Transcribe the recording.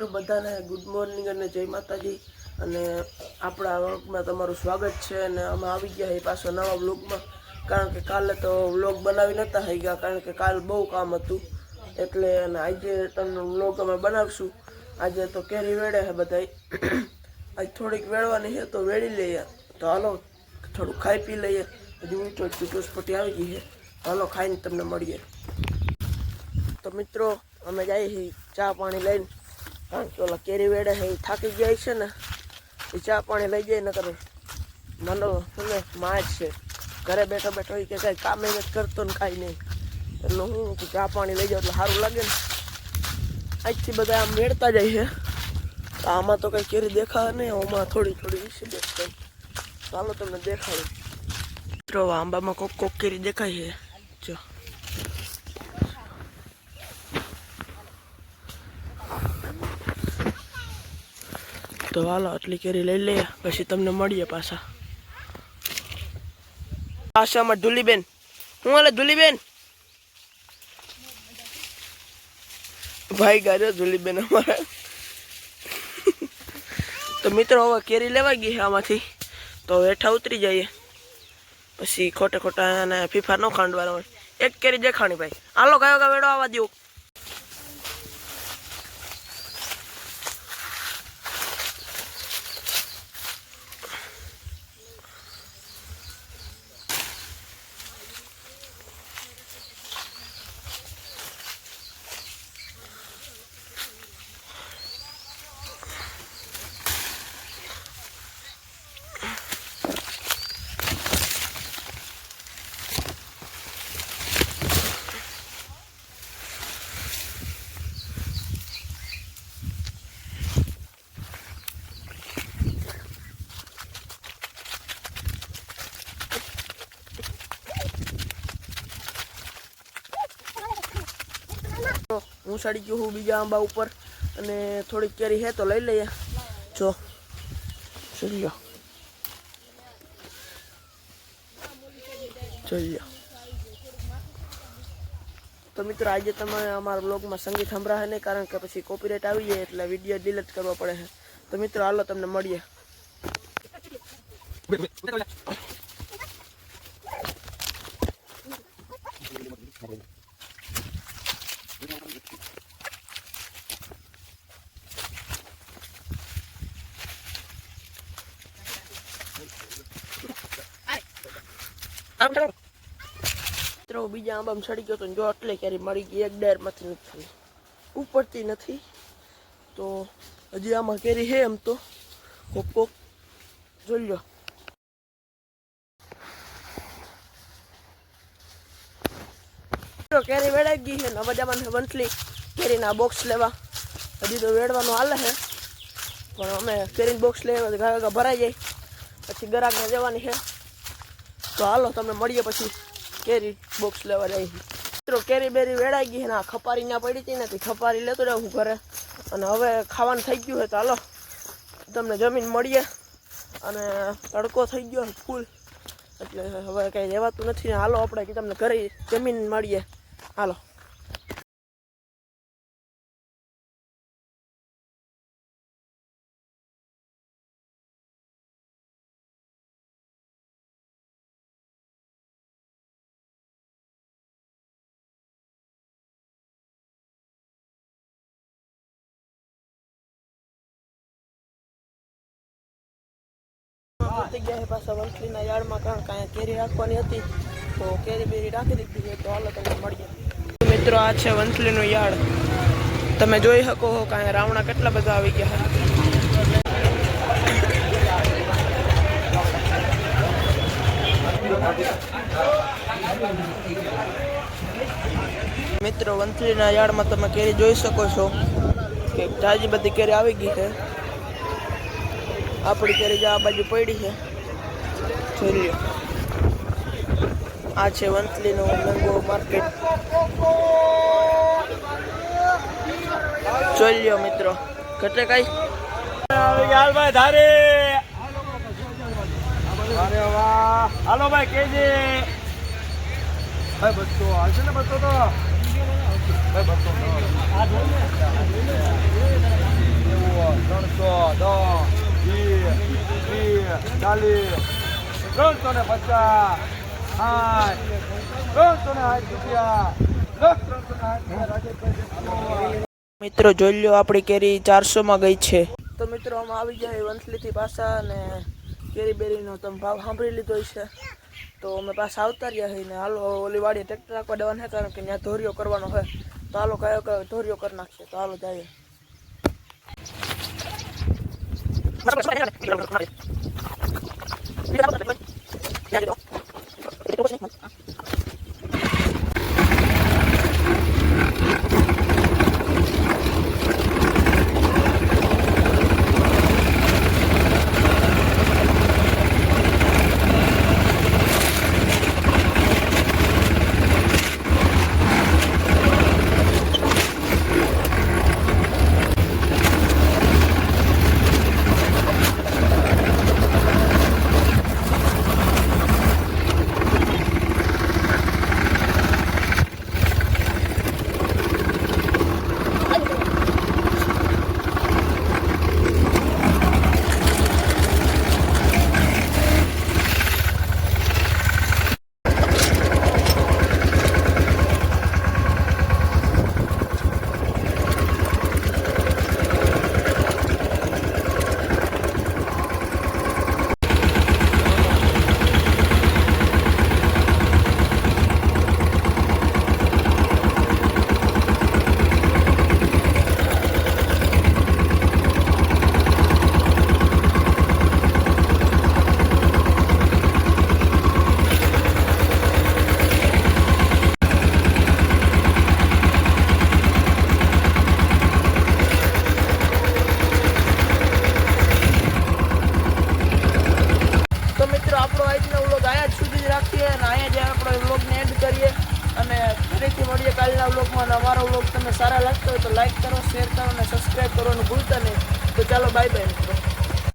મિત્રો બધાને good morning અને જય માતાજી અને આપણા વ્લોગમાં તમારું સ્વાગત છે અને અમે આવી ગયા છીએ પાછો નવા વ્લોગમાં કારણ કે કાલે તો વ્લોગ બનાવી નતા થઈ ગયા કારણ કે કાલ બહુ કામ હતું એટલે અને આજે તમને વ્લોગ અમે બનાવશું। આજે તો કેરી વેડે છે બધાય આજ થોડીક વેળવાની છે તો વેળી લઈએ તો હાલો થોડું ખાઈ પી લઈએ હજી મીઠો ચૂટોસપટી આવી ગઈ છે હાલો ખાઈને તમને મળીએ। તો મિત્રો અમે જઈએ છીએ ચા પાણી લઈને કારણ કે ઓલા કેરી વેડે છે એ થાકી ગયા છે ને એ ચા પાણી લઈ જાય નકર મને તમે માં જ છે ઘરે બેઠો બેઠો કે કાંઈ કામે નથી કરતો ને કાંઈ નહીં એટલે હું ચા પાણી લઈ જાઉં એટલે સારું લાગે ને આજથી બધા આમ મેળતા જાય છે તો આમાં તો કંઈ કેરી દેખાય નહીં આમાં થોડી થોડી ઈસી દેખાય ચાલો તમને દેખાડું મિત્રો આંબામાં કોક કોક કેરી દેખાય છે જો તો હાલો આટલી કેરી લઈ લઈએ પછી તમને મળીએ પાછા। આશામાં ધુલીબેન હું હાલે ધુલીબેન ભાઈ ગાજો ધુલીબેન અમારા તો મિત્રો હવે કેરી લેવા ગઈ છે આમાંથી તો હેઠા ઉતરી જઈએ પછી ખોટે ખોટા અને ફીફા ન ખાંડવાના હોય એક કેરી દેખાણી ભાઈ હાલો કયો કા વેડો આવવા દઉં હું ચડી ગયો હું બીજા આંબા ઉપર અને થોડીક કેરી હે તો લઈ લઈએ જો ચલ્યો તો મિત્રો આજે તમે અમારા બ્લોગમાં સંગીત સંભળાશે નહીં કારણ કે પછી કોપીરાઇટ આવી જાય એટલે વિડીયો ડિલીટ કરવો પડે છે તો મિત્રો હાલો તમને મળીએ। મિત્રો બીજા આંબામાં ચડી ગયો તો જો એટલે કેરી મળી ગઈ એક ડાયરમાંથી નથી ઉપરથી નથી તો હજી આમાં કેરી છે એમ તો કોક કોક જોઈ લો કેરી વેડાઈ ગઈ છે ને બધામાં વંથલી કેરીના બોક્સ લેવા હજી તો વેડવાનું હાલે છે પણ અમે કેરી બોક્સ લેવા ઘા ભરાઈ જાય પછી ગરાકને જવાની છે તો હાલો તમને મળીએ પછી કેરી બોક્સ લેવા જાય મિત્રો કેરી બેરી વેડાઈ ગઈ ને ખપારી ના પડી હતી ને તે ખપારી લેતો રહું ઘરે અને હવે ખાવાનું થઈ ગયું છે તો હાલો તમને જમીન મળીએ અને તડકો થઈ ગયો ફૂલ એટલે હવે કંઈ રહેવાતું નથી ને હાલો આપણે કે તમને ઘરે જમીન મળીએ હાલો। ગયા પાછા વંથલીના યાર્ડમાં કારણ કે અહીંયા કેરી રાખવાની હતી તો કેરી બેરી રાખી દીધી છે તો હાલો તમને મળીએ। મિત્રો આ છે વંથલીનું યાર્ડ તમે જોઈ શકો છો કે અહીંયા રાવણા કેટલા બધા આવી ગયા મિત્રો વંથલીના યાર્ડમાં તમે કેરી જોઈ શકો છો કે તાજી બધી કેરી આવી ગઈ છે આપણી કેરી આ બાજુ પડી છે જોઈ લ્યો આ છે વંથલીનું મેંગો માર્કેટ જોઈ લ્યો મિત્રો ઘટે કઈ ભાઈ ધારે અરે વાહ હાલો ભાઈ કેજે ભાઈ બચ્ચો હાલશે ને બચ્ચો તો ભાઈ બચ્ચો 40, 350, 360 રૂપિયા, 360 રાજેશભાઈ. મિત્રો જોઈ લો, આપણી કેરી 400 માં ગઈ છે. તો મિત્રો આમાં આવી જાય વંથલીથી પાછા, અને કેરી બેરીનો તમે ભાવ સાંભળી લીધો છે. તો અમે પાછા આવતા રહ્યા છીએ ને હાલો ઓલી વાડીએ ટ્રેક્ટર રાખવા દેવાના, કારણ કે ત્યાં ધોરિયો કરવાનો હોય. તો હાલો કયો કયો ધોરિયો કરી નાખશે. તો હાલો જઈએ. આપણો આજનો વ્લોગ અહીંયા જ સુધી જ રાખીએ, અને અહીંયા જ આપણે વ્લોગને એન્ડ કરીએ. અને ફરીથી મળીએ કાલના વ્લોગમાં. અને અમારો વ્લોગ તમને સારા લાગતો હોય તો લાઈક કરો, શેર કરો અને સબસ્ક્રાઈબ કરવાનું ભૂલતા નહીં. તો ચાલો બાય બાય મિત્રો.